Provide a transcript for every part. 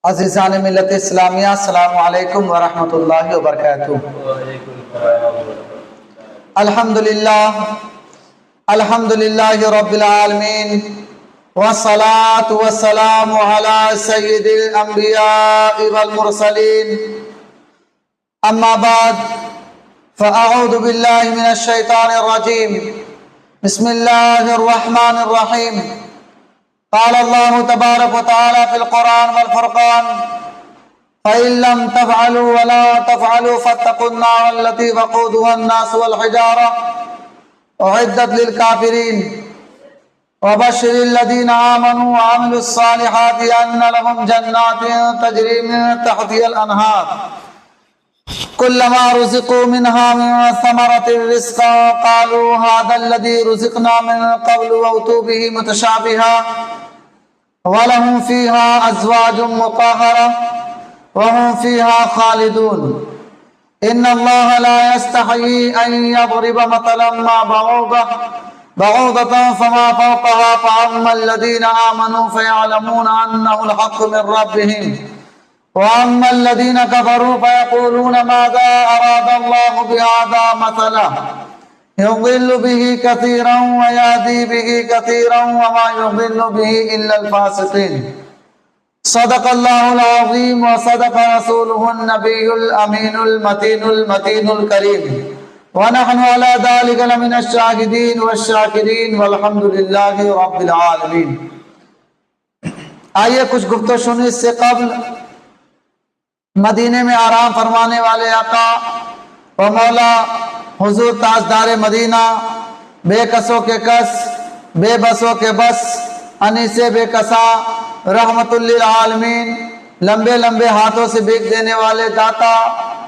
عزیزان ملت اسلامیہ، السلام علیکم ورحمۃ اللہ وبرکاتہ۔ الحمدللہ رب العالمین، والصلاة والسلام علی سید الانبیاء والمرسلین، اما بعد فاعوذ باللہ من الشیطان الرجیم، بسم اللہ الرحمن الرحیم۔ قال اللہ تبارک وتعالی فی القرآن والفرقان، فَإِن لَّمْ تَفْعَلُوا وَلَا تَفْعَلُوا فَاتَّقُوا النَّارَ الَّتِي وَقُودُهَا النَّاسُ وَالْحِجَارَةُ أُعِدَّتْ لِلْكَافِرِينَ وَبَشِّرِ الَّذِينَ آمَنُوا وَعَمِلُوا الصَّالِحَاتِ أَنَّ لَهُمْ جَنَّاتٍ تَجْرِي مِن تَحْتِهَا الْأَنْهَارُ كُلَّمَا رُزِقُوا مِنْهَا مِن ثَمَرَةٍ رِزْقًا قَالُوا هَٰذَا الَّذِي رُزِقْنَا مِن قَبْلُ وَأُتُوا بِهِ مُتَشَابِهًا وَلَهُمْ فِيهَا أَزْوَاجٌ مُّطَهَّرَةٌ وَهُمْ فِيهَا خَالِدُونَ إِنَّ اللَّهَ لَا يَسْتَحْيِي أَن يَضْرِبَ مَثَلًا مَّا بَعُوضَةً فَمَا فَوْقَهَا فَأَمَّا الَّذِينَ آمَنُوا فَيَعْلَمُونَ أَنَّهُ الْحَقُّ مِن رَّبِّهِمْ وَأَمَّا الَّذِينَ كَفَرُوا فَيَقُولُونَ مَاذَا أَرَادَ اللَّهُ بِهَٰذَا مَثَلًا يُضِلُّ بِهِ كَثِيرًا وَيَهْدِي بِهِ كَثِيرًا وَمَا يُضِلُّ بِهِ إِلَّا الْفَاسِقِينَ۔ صدق اللہ العظیم وصدق رسولہ النبی الامین المتین الکریم، ونحن على ذلك لمن الشاہدین والشاکرین والحمد للہ رب العالمین۔ آئیے کچھ گفت و شنید سے قبل مدینے میں آرام فرمانے والے آقا و مولا حضور تاجدار مدینہ، بے کسوں کے کس، بے بسوں کے بس، انیسے بے کساں، رحمت للعالمین، لمبے لمبے ہاتھوں سے بھیک دینے والے داتا،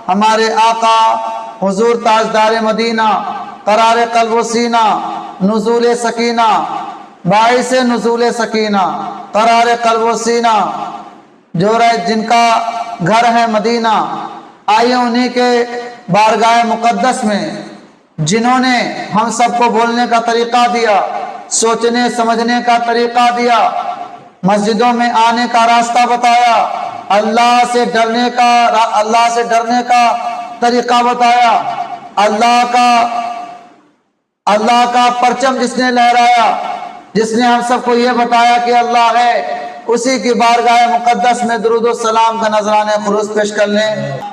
ہمارے آقا حضور تاجدار مدینہ، قرار قلب و سینہ، نزول سکینہ، باعث نزول سکینہ، قرار قلب و سینہ، جو جن کا گھر ہے مدینہ، آئیے انہی کے بارگاہ مقدس میں جنہوں نے ہم سب کو بولنے کا طریقہ دیا، سوچنے سمجھنے کا طریقہ دیا، مسجدوں میں آنے کا راستہ بتایا، اللہ سے ڈرنے کا طریقہ بتایا، اللہ کا پرچم جس نے لہرایا، جس نے ہم سب کو یہ بتایا کہ اللہ ہے، اسی کی بارگاہ مقدس میں درود و سلام کا نذرانے خلوص پیش کر لیں۔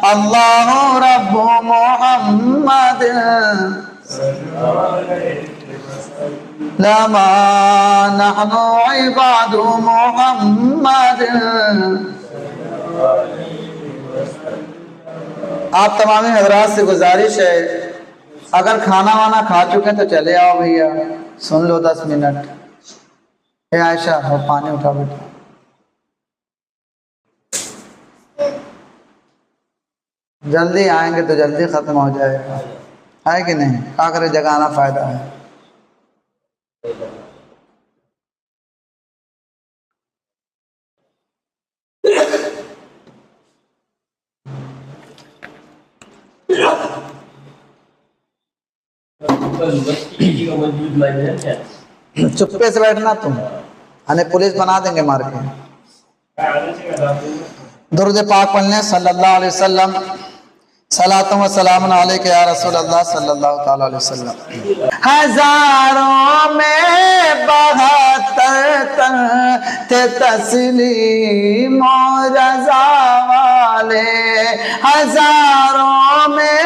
اللہ رب محمد لما نحن عباد محمد۔ آپ تمامی حضرات سے گزارش ہے، اگر کھانا وانا کھا چکے تو چلے آؤ بھیا، سن لو 10 منٹ۔ اے عائشہ وہ پانی اٹھا بیٹا۔ جلدی آئیں گے تو جلدی ختم ہو جائے گا، ہے کہ نہیں؟ کیا کرے، جگانا فائدہ ہے۔ چپے سے بیٹھنا تم، ہمیں پولیس بنا دیں گے مار کے۔ درود پاک پڑھنے صلی اللہ علیہ وسلم۔ صلاۃ و سلام علیک یا رسول اللہ صلی اللہ تعالی علیہ وسلم۔ ہزاروں میں 72 تھے تسلیم و رضا والے، ہزاروں میں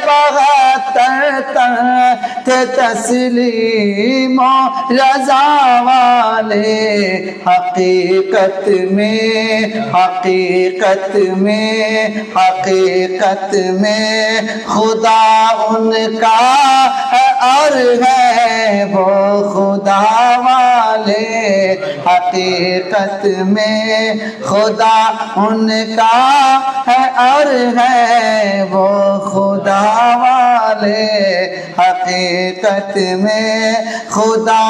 72 تھے تسلیم و رضا والے، حقیقت میں خدا ان کا ہے اور ہے وہ خدا والے، حقیقت میں خدا ان کا ہے اور ہے وہ خدا والے، حقیقت میں خدا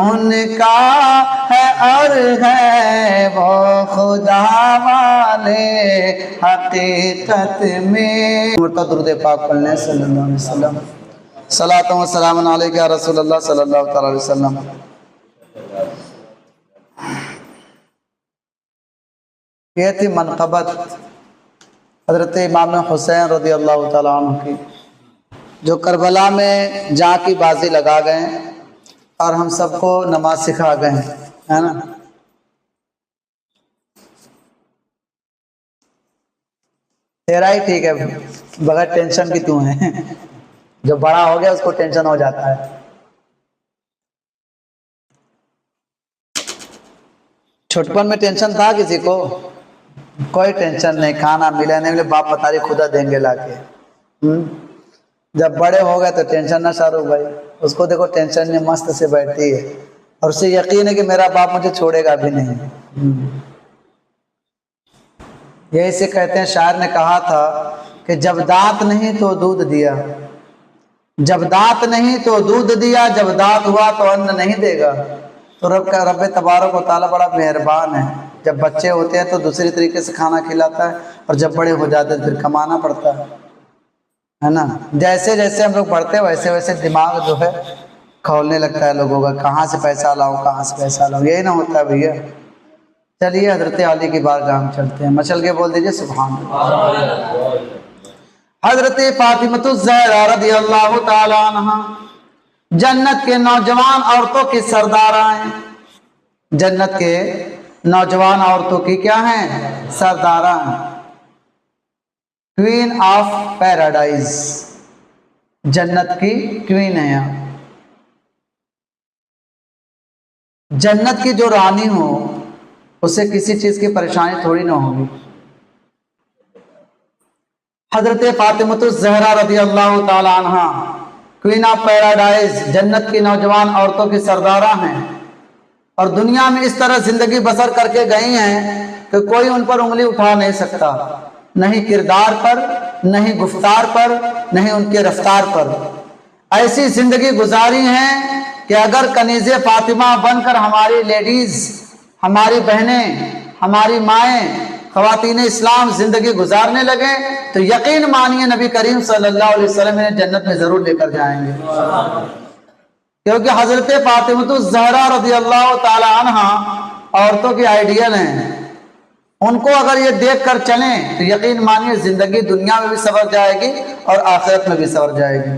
ان کا ہے اور ہے وہ خدا والے، حقیقت میں۔ درود پاک پڑھنے صلی اللہ علیہ وسلم۔ صلاۃ و سلام علیک یا رسول اللہ صلی اللہ تعالی علیہ وسلم۔ یہ تھی منقبت حضرت امام حسین رضی اللہ تعالیٰ عنہ کی، جو کربلا میں جاں کی بازی لگا گئے اور ہم سب کو نماز سکھا گئے ہیں، ہے نا۔ تیرا ہی ٹھیک ہے، بغیر ٹینشن کی تو ہے، جو بڑا ہو گیا اس کو ٹینشن ہو جاتا ہے۔ چھٹپن میں ٹینشن تھا کسی کو؟ کوئی ٹینشن نہیں، کھانا ملے نہیں ملے باپ بتا رہی خدا دیں گے لا کے۔ جب بڑے ہو گئے تو ٹینشن نہ شاہ رخ بھائی، اس کو دیکھو ٹینشن نہیں، مست سے بیٹھتی ہے اور اسے یقین ہے کہ میرا باپ مجھے چھوڑے گا بھی نہیں۔ یہی سے کہتے ہیں، شاعر نے کہا تھا کہ جب دانت نہیں تو دودھ دیا، جب دانت نہیں تو دودھ دیا، جب دانت ہوا تو ان نہیں دے گا۔ تو رب تبارک و تعالیٰ بڑا مہربان ہے، جب بچے ہوتے ہیں تو دوسری طریقے سے کھانا کھلاتا ہے اور جب بڑے ہو جاتے ہیں پھر کمانا پڑتا ہے نا۔ جیسے جیسے ہم لوگ بڑھتے ہیں ویسے ویسے دماغ جو ہے کھولنے لگتا ہے لوگوں کا، کہاں سے پیسہ لاؤ کہاں سے پیسہ لاؤ، یہی نہ ہوتا ہے بھیا۔ چلیے حضرت علی کی بارگاہ میں چلتے ہیں، مچل کے بول دیجئے سبحان اللہ۔ حضرت فاطمہ الزہرا رضی اللہ تعالی عنہ جنت کے نوجوان عورتوں کی سردارہ ہیں، جنت کے نوجوان عورتوں کی کیا ہیں؟ سردارہ ہیں، کوئین آف پیراڈائز، جنت کی کوئین ہے۔ جنت کی جو رانی ہو اسے کسی چیز کی پریشانی تھوڑی نہ ہوگی۔ حضرت فاطمہ الزہرا رضی اللہ تعالی عنہ کوئین آف پیراڈائز، جنت کی نوجوان عورتوں کی سردارہ ہیں، اور دنیا میں اس طرح زندگی بسر کر کے گئی ہیں کہ کوئی ان پر انگلی اٹھا نہیں سکتا، نہیں کردار پر، نہیں گفتار پر، نہیں ان کے رفتار پر۔ ایسی زندگی گزاری ہیں کہ اگر کنیز فاطمہ بن کر ہماری لیڈیز، ہماری بہنیں، ہماری مائیں، خواتین اسلام زندگی گزارنے لگے تو یقین مانیے نبی کریم صلی اللہ علیہ وسلم انہیں جنت میں ضرور لے کر جائیں گے، کیونکہ حضرت فاطمہ الزہرا رضی اللہ تعالی عنہ عورتوں کی آئیڈیل ہیں۔ ان کو اگر یہ دیکھ کر چلیں تو یقین مانیے زندگی دنیا میں بھی سنور جائے گی اور آخرت میں بھی سنور جائے گی۔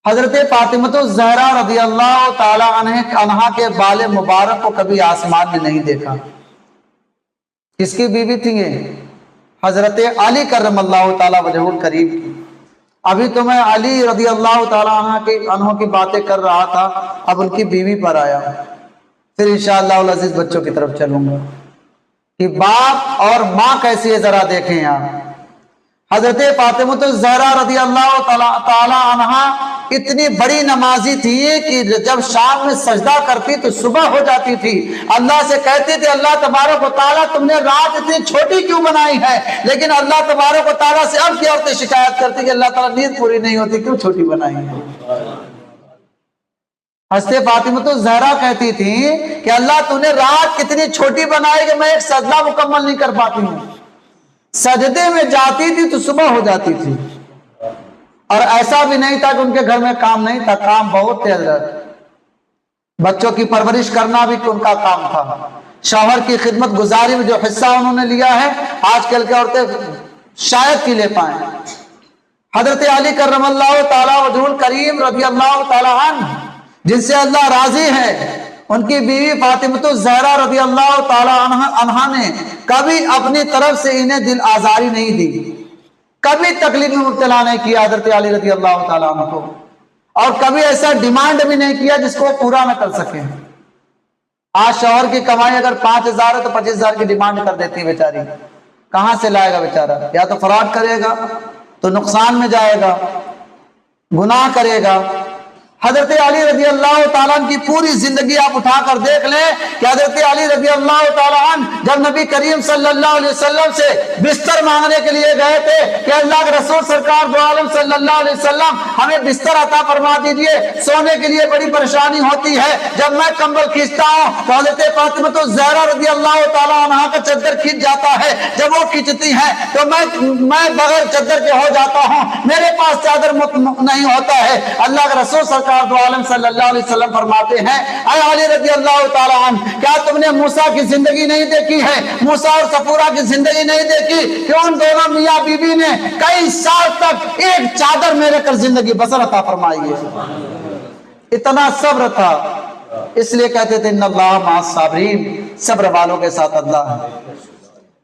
حضرت فاطمہ الزہرا رضی اللہ تعالی عنہ کے بال مبارک کو کبھی آسمان میں نہیں دیکھا۔ کس کی بیوی تھی یہ؟ حضرت علی کرم اللہ تعالی وجہہ الکریم کی۔ ابھی تو میں علی رضی اللہ تعالی عنہ کی باتیں کر رہا تھا، اب ان کی بیوی پر آیا، پھر انشاءاللہ العزیز بچوں کی طرف چلوں گا کہ باپ اور ماں کیسی ہے ذرا دیکھیں آپ۔ حضرت فاطمہ الزہرا رضی اللہ تعالی عنہ اتنی بڑی نمازی تھی کہ جب شام میں سجدہ کرتی تو صبح ہو جاتی تھی، اللہ سے کہتی تھی اللہ تبارک و تعالیٰ تم نے رات اتنی چھوٹی کیوں بنائی ہے، لیکن اللہ تبارک و تعالیٰ سے اب کی عورتیں شکایت کرتی کہ اللہ تعالیٰ نیند پوری نہیں ہوتی کیوں چھوٹی بنائی ہے۔ حضرت فاطمہ الزہرا کہتی تھی کہ اللہ تو نے رات کتنی چھوٹی بنائی کہ میں ایک سجدہ مکمل نہیں کر پاتی ہوں۔ سجدے میں جاتی تھی تو صبح ہو جاتی تھی، اور ایسا بھی نہیں تھا کہ ان کے گھر میں کام نہیں تھا، کام بہت تھے حضرت۔ بچوں کی پرورش کرنا بھی ان کا کام تھا، شوہر کی خدمت گزاری میں جو حصہ انہوں نے لیا ہے آج کل کے عورتیں شاید کی لے پائیں۔ حضرت علی کرم اللہ تعالی وجہ الکریم رضی اللہ تعالی عنہ جن سے اللہ راضی ہے، ان کی بیوی فاطمہ الزہرا رضی اللہ تعالی عنہ نے کبھی اپنی طرف سے انہیں دل آزاری نہیں دی، کبھی تکلیف میں مبتلا نہیں کیا حضرت علی رضی اللہ تعالیٰ عنہ کو، اور کبھی ایسا ڈیمانڈ بھی نہیں کیا جس کو وہ پورا نہ کر سکیں۔ آج شوہر کی کمائی اگر 5,000 ہے تو 25,000 کی ڈیمانڈ کر دیتی ہے بیچاری، کہاں سے لائے گا بیچارہ؟ یا تو فراڈ کرے گا تو نقصان میں جائے گا، گناہ کرے گا۔ حضرت علی رضی اللہ تعالیٰ عنہ کی پوری زندگی آپ اٹھا کر دیکھ لیں کہ حضرت علی رضی اللہ تعالیٰ عنہ جب نبی کریم صلی اللہ علیہ وسلم سے بستر مانگنے کے لیے گئے تھے کہ اللہ کے رسول سرکار دو عالم صلی اللہ علیہ وسلم ہمیں بستر عطا فرما دیجئے، سونے کے لیے بڑی پریشانی ہوتی ہے، جب میں کمبل کھینچتا ہوں تو حضرت فاطمہ الزہرا رضی اللہ تعالیٰ عنہ کا چادر کھینچ جاتا ہے، جب وہ کھینچتی ہیں تو میں بغیر چادر کے ہو جاتا ہوں، میرے پاس چادر نہیں ہوتا ہے۔ اللہ کے رسول سرکار سرکار دو عالم صلی اللہ علیہ وسلم فرماتے ہیں اے علی رضی اللہ تعالیٰ عنہ کیا تم نے موسیٰ کی زندگی نہیں دیکھی ہے؟ موسیٰ اور صفورہ کی زندگی نہیں دیکھی کہ ان دونوں میاں بیوی نے کئی سال تک ایک چادر میں رہ کر زندگی بسر عطا فرمائی ہے؟ اتنا صبر تھا، اس لیے کہتے تھے ان اللہ مع الصابرین، صبر والوں کے ساتھ اللہ ہے۔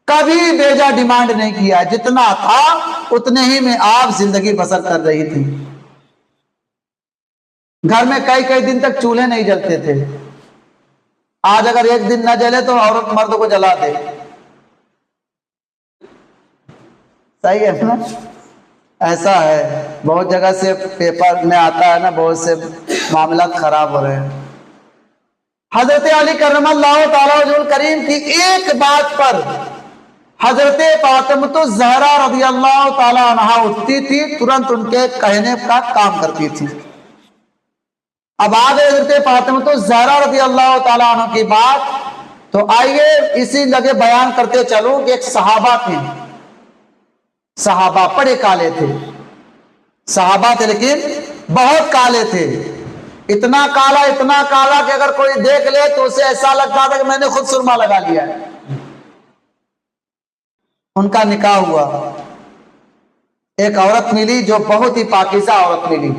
کبھی بیجا ڈیمانڈ نہیں کیا، جتنا تھا اتنے ہی میں آپ زندگی بسر کر رہی تھی۔ گھر میں کئی کئی دن تک چولہے نہیں جلتے تھے، آج اگر ایک دن نہ جلے تو عورت مرد کو جلا دے، صحیح ہے نا؟ ایسا ہے، بہت جگہ سے پیپر میں آتا ہے نا، بہت سے معاملات خراب ہو رہے ہیں۔ حضرت علی کرم اللہ تعالیٰ وجہ الکریم کی ایک بات پر حضرت فاطمہ الزہرا رضی اللہ تعالیٰ عنہ اٹھتی تھی، ترنت ان کے کہنے کا کام کرتی تھی۔ اب آگے حضرت فاطمہ الزہرا رضی اللہ تعالیٰ عنہ کی بات، تو آئیے اسی لگے بیان کرتے چلوں کہ ایک صحابہ تھے، صحابہ بڑے کالے تھے، صحابہ تھے لیکن بہت کالے تھے، اتنا کالا کہ اگر کوئی دیکھ لے تو اسے ایسا لگتا تھا کہ میں نے خود سرما لگا لیا ہے۔ ان کا نکاح ہوا، ایک عورت ملی جو بہت ہی پاکیزہ عورت ملی،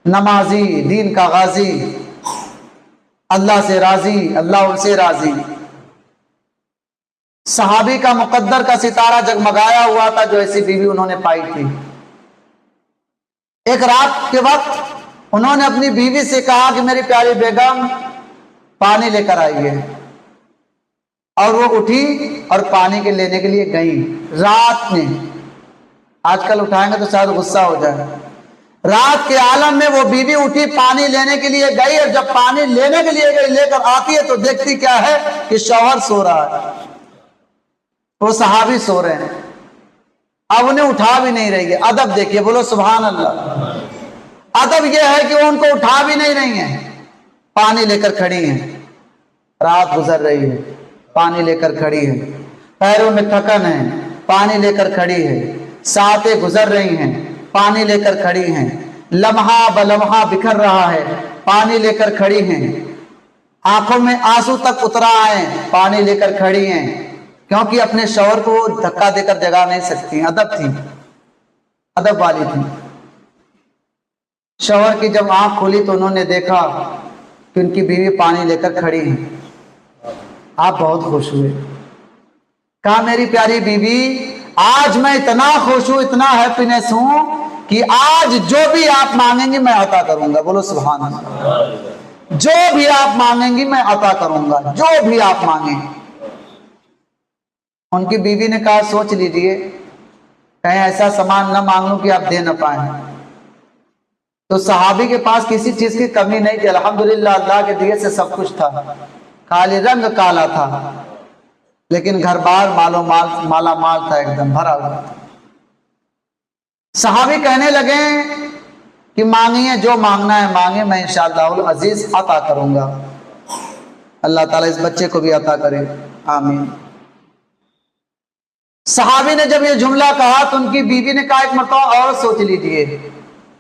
نمازی، دین کا غازی، اللہ سے راضی، اللہ ان سے راضی۔ صحابی کا مقدر کا ستارہ جگمگایا ہوا تھا جو ایسی بیوی انہوں نے پائی تھی۔ ایک رات کے وقت انہوں نے اپنی بیوی سے کہا کہ میری پیاری بیگم پانی لے کر آئیے، اور وہ اٹھی اور پانی کے لینے کے لیے گئی رات میں۔ آج کل اٹھائیں گے تو شاید غصہ ہو جائے۔ رات کے عالم میں وہ بیوی اٹھی، پانی لینے کے لیے گئی، اور جب پانی لینے کے لیے گئی، لے کر آتی ہے تو دیکھتی کیا ہے کہ شوہر سو رہا ہے، وہ صحابی سو رہے ہیں، اب انہیں اٹھا بھی نہیں رہی ہے۔ ادب دیکھیے، بولو سبحان اللہ۔ ادب یہ ہے کہ وہ ان کو اٹھا بھی نہیں رہی ہیں، پانی لے کر کھڑی ہیں، رات گزر رہی ہے، پانی لے کر کھڑی ہے، پیروں میں تھکن ہے، پانی لے کر کھڑی ہے، ساعتیں گزر رہی ہیں، پانی لے کر کھڑی ہیں، لمحہ بلمحہ بکھر رہا ہے، پانی لے کر کھڑی ہیں، آنکھوں میں آنسو تک اترا ہے، پانی لے کر کھڑی ہیں، کیونکہ اپنے شوہر کو دھکا دے کر جگا نہیں سکتی۔ ادب تھی، ادب والی تھی۔ شوہر کی جب آنکھ کھولی تو انہوں نے دیکھا کہ ان کی بیوی پانی لے کر کھڑی ہے۔ آپ بہت خوش ہوئے، کہا میری پیاری بیوی آج میں اتنا خوش ہوں، اتنا ہیپینس ہوں کہ آج جو بھی آپ مانگیں گی میں عطا کروں گا۔ بولو سبحان اللہ۔ جو بھی آپ مانگیں گی میں عطا کروں گا، جو بھی آپ مانگیں۔ ان کی بیوی نے کہا سوچ لیجئے، کہیں ایسا سامان نہ مانگ لوں کہ آپ دے نہ پائیں۔ تو صحابی کے پاس کسی چیز کی کمی نہیں تھی، الحمدللہ اللہ کے دیے سے سب کچھ تھا، خالی رنگ کالا تھا لیکن گھر بار مالا مال تھا، ایک دم بھرا ہوا تھا۔ صحابی کہنے لگے کہ مانگیے، جو مانگنا ہے مانگے، میں انشاءاللہ العزیز عطا کروں گا۔ اللہ تعالیٰ اس بچے کو بھی عطا کرے، آمین۔ صحابی نے جب یہ جملہ کہا تو ان کی بیوی نے کہا ایک مرتبہ اور سوچ لیجئے،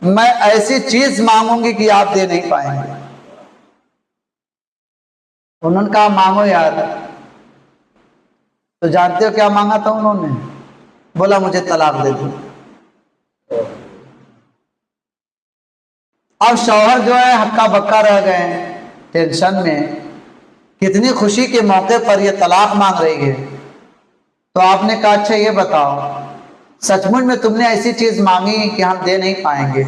میں ایسی چیز مانگوں گی کہ آپ دے نہیں پائیں گے۔ انہوں نے کہا مانگو یار۔ تو جانتے ہو کیا مانگا تھا انہوں نے؟ بولا مجھے طلاق دے دو۔ اب شوہر جو ہے ہکا بکا رہ گئے ٹینشن میں، کتنی خوشی کے موقع پر یہ طلاق مانگ رہی ہے۔ تو آپ نے کہا اچھا یہ بتاؤ، سچ مچ میں تم نے ایسی چیز مانگی کہ ہم دے نہیں پائیں گے؟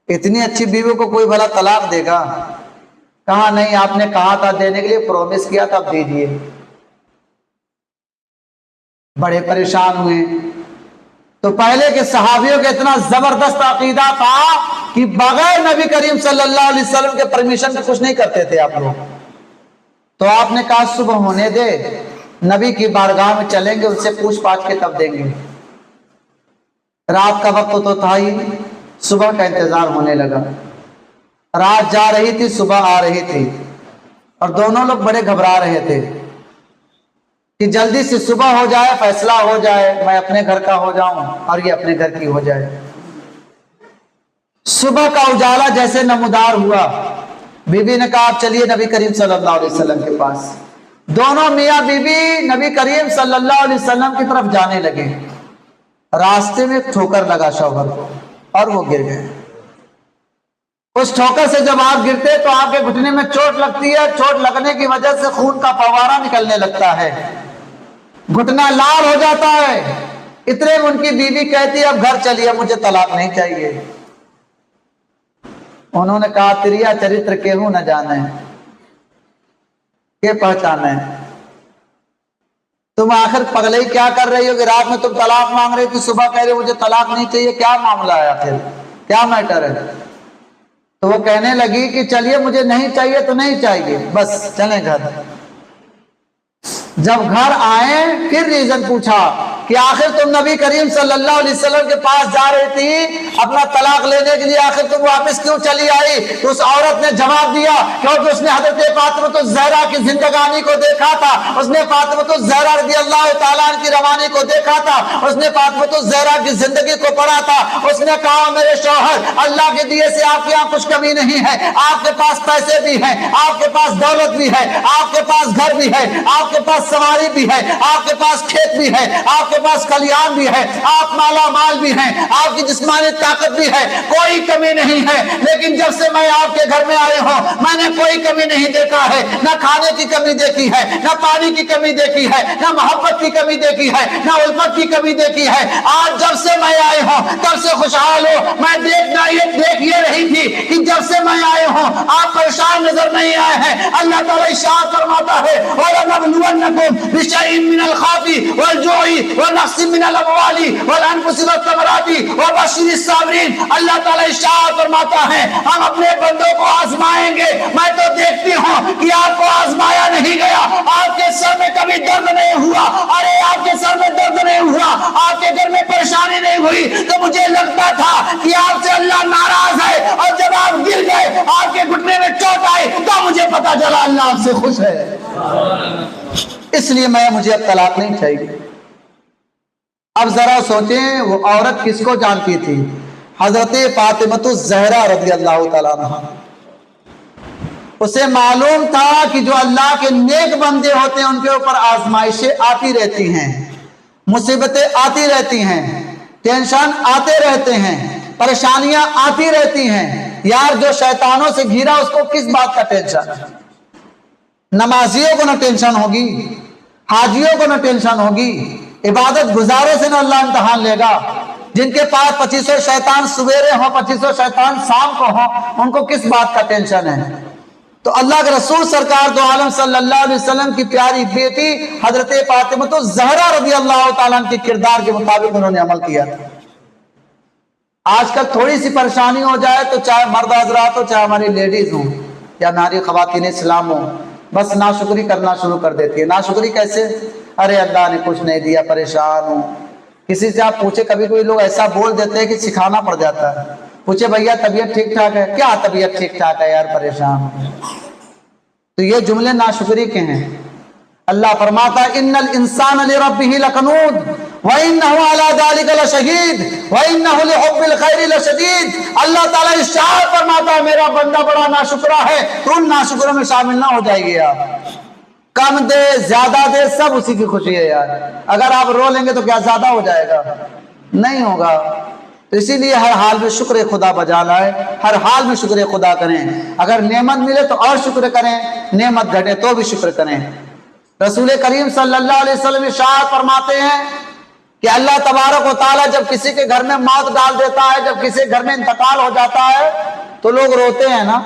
اتنی اچھی بیوی کو کوئی بھلا طلاق دے گا؟ کہا نہیں، آپ نے کہا تھا دینے کے لیے، پرومس کیا تھا، اب دیجیے۔ بڑے پریشان ہوئے۔ تو پہلے کے صحابیوں کے اتنا زبردست عقیدہ تھا کہ بغیر نبی کریم صلی اللہ علیہ وسلم کے پرمیشن کے کچھ نہیں کرتے تھے آپ لوگ۔ تو آپ نے کہا صبح ہونے دے، نبی کی بارگاہ میں چلیں گے، ان سے پوچھ پاچھ کے تب دیں گے۔ رات کا وقت تو تھا ہی، صبح کا انتظار ہونے لگا۔ رات جا رہی تھی، صبح آ رہی تھی، اور دونوں لوگ بڑے گھبرا رہے تھے کہ جلدی سے صبح ہو جائے، فیصلہ ہو جائے، میں اپنے گھر کا ہو جاؤں اور یہ اپنے گھر کی ہو جائے۔ صبح کا اجالا جیسے نمودار ہوا، بیوی نے کہا آپ چلیے نبی کریم صلی اللہ علیہ وسلم کے پاس۔ دونوں میاں بیوی نبی کریم صلی اللہ علیہ وسلم کی طرف جانے لگے۔ راستے میں ایک ٹھوکر لگا شوہر کو اور وہ گر گئے۔ اس ٹھوکر سے جب آپ گرتے تو آپ کے گھٹنے میں چوٹ لگتی ہے، چوٹ لگنے کی وجہ سے خون کا فوارہ نکلنے لگتا ہے، گھٹنا لال ہو جاتا ہے۔ اتنے میں ان کی بیوی کہتی ہے اب گھر چلیے، مجھے طلاق نہیں چاہیے۔ انہوں نے کہا تریا چرتر کیہوں نہ جانے کے پہچانے، تم آخر پگلے کیا کر رہی ہو کہ رات میں تم طلاق مانگ رہی تھی، صبح کہہ رہے مجھے طلاق نہیں چاہیے، کیا معاملہ ہے آخر، کیا میٹر ہے؟ تو وہ کہنے لگی کہ چلیے مجھے نہیں چاہیے تو نہیں چاہیے، بس چلیں گھر۔ جب گھر آئے پھر ریزن پوچھا کہ آخر تم نبی کریم صلی اللہ علیہ وسلم کے پاس جا رہی تھی اپنا طلاق لینے کے لیے، آخر تم واپس کیوں چلی آئی؟ تو اس عورت نے جواب دیا کیونکہ اس نے حضرت فاطمہ الزہرا کی زندگانی کو دیکھا تھا، اس نے فاطمہ الزہرا رضی اللہ تعالیٰ عنہ کی روانی کو دیکھا تھا، اس نے فاطمہ الزہرا کی زندگی کو پڑھا تھا۔ اس نے کہا میرے شوہر اللہ کے دیے سے آپ کے یہاں کچھ کمی نہیں ہے، آپ کے پاس پیسے بھی ہیں، آپ کے پاس دولت بھی ہے، آپ کے پاس گھر بھی ہے، آپ کے پاس سواری بھی ہے، آپ کے پاس کھیت بھی ہے، آپ کے پاس کلیان بھی ہے، آپ مالا مال بھی ہیں، آپ کی جسمانی طاقت بھی ہے، کوئی کمی نہیں ہے۔ لیکن جب سے میں آپ کے گھر میں آئے ہوں میں نے کوئی کمی نہیں دیکھا ہے، نہ کھانے کی کمی دیکھی ہے، نہ پانی کی کمی دیکھی ہے، نہ محبت کی کمی دیکھی ہے، نہ الفت کی کمی دیکھی ہے۔ آج جب سے میں آئے ہوں تب سے خوشحال ہوں۔ میں دیکھ یہ رہی تھی کہ جب سے میں آئے ہوں آپ پریشان نظر نہیں آئے ہیں۔ اللہ تعالیٰ ارشاد فرماتا ہے وَلَنَبْلُوَنَّكُمْ بِشَيْءٍ مِّنَ الْخَوْفِ وَالْجُوعِ وَنَقْصٍ مِّنَ الْأَمْوَالِ وَالْأَنفُسِ وَالثَّمَرَاتِ وَبَشِّرِ الصَّابِرِينَ۔ اللہ تعالیٰ ارشاد فرماتا ہے ہم اپنے بندوں کو آزمائیں گے۔ میں تو دیکھتی ہوں کہ آپ کو آزمایا نہیں گیا، آپ کے سر میں کبھی درد نہیں ہوا، ارے آپ کے سر میں درد نہیں ہوا، آپ کے گھر میں پریشانی نہیں ہوئی، تو مجھے لگتا تھا کہ آپ سے اللہ ناراض ہے، اور جب آپ گر گئے آپ کے گھٹنے میں چوٹ آئی تو مجھے پتا چلا اللہ آپ سے خوش ہے، اس لیے مجھے اب طلاق نہیں چاہیے۔ اب ذرا سوچیں وہ عورت کس کو جانتی تھی؟ حضرت فاطمہ الزہرا رضی اللہ تعالیٰ عنہ۔ اسے معلوم تھا کہ جو اللہ کے نیک بندے ہوتے ہیں ان کے اوپر آزمائشیں آتی رہتی ہیں، مصیبتیں آتی رہتی ہیں، ٹینشن آتے رہتے ہیں، پریشانیاں آتی رہتی ہیں۔ یار جو شیطانوں سے گھیرا اس کو کس بات کا ٹینشن؟ نمازیوں کو نہ ٹینشن ہوگی، حاجیوں کو نہ ٹینشن ہوگی، عبادت گزاروں سے نہ اللہ امتحان لے گا۔ جن کے پاس 2500 شیطان سویرے ہوں 2500 شیطان شام کو ہوں ان کو کس بات کا ٹینشن ہے؟ تو اللہ کے رسول سرکار دو عالم صلی اللہ علیہ وسلم کی پیاری بیٹی حضرت فاطمہ الزہرا رضی اللہ تعالیٰ عنہ کے کردار کے مطابق انہوں نے عمل کیا تھا۔ آج کل تھوڑی سی پریشانی ہو جائے تو چاہے مرد حضرات ہو چاہے ہماری لیڈیز ہوں یا ہماری خواتین اسلام ہوں، بس ناشکری کرنا شروع کر دیتی ہے۔ ناشکری کیسے؟ ارے اللہ نے کچھ نہیں دیا، پریشان ہوں۔ کسی سے آپ پوچھے، کبھی کوئی لوگ ایسا بول دیتے ہیں کہ سکھانا پڑ جاتا ہے۔ پوچھے بھیا طبیعت ٹھیک ٹھاک ہے؟ کیا طبیعت ٹھیک ٹھاک ہے یار، پریشان ہوں۔ تو یہ جملے ناشکری کے ہیں۔ اللہ فرماتا ہے ان الانسان لربہ لکنود وانہ علی ذلک لشہید وانہ لحب الخیر لشدید۔ اللہ تعالیٰ ارشاد فرماتا ہے میرا بندہ بڑا ناشکرا ہے، تو ان ناشکروں میں شامل نہ ہو جائے گی۔ آپ کم دے زیادہ دے سب اسی کی خوشی ہے یار۔ اگر آپ رو لیں گے تو کیا زیادہ ہو جائے گا؟ نہیں ہوگا۔ تو اسی لیے ہر حال میں شکر خدا بجا لائے، ہر حال میں شکر خدا کریں۔ اگر نعمت ملے تو اور شکر کریں، نعمت گھٹے تو بھی شکر کریں۔ رسول کریم صلی اللہ علیہ وسلم ارشاد فرماتے ہیں کہ اللہ تبارک و تعالیٰ جب کسی کے گھر میں موت ڈال دیتا ہے، جب کسی گھر میں انتقال ہو جاتا ہے تو لوگ روتے ہیں نا۔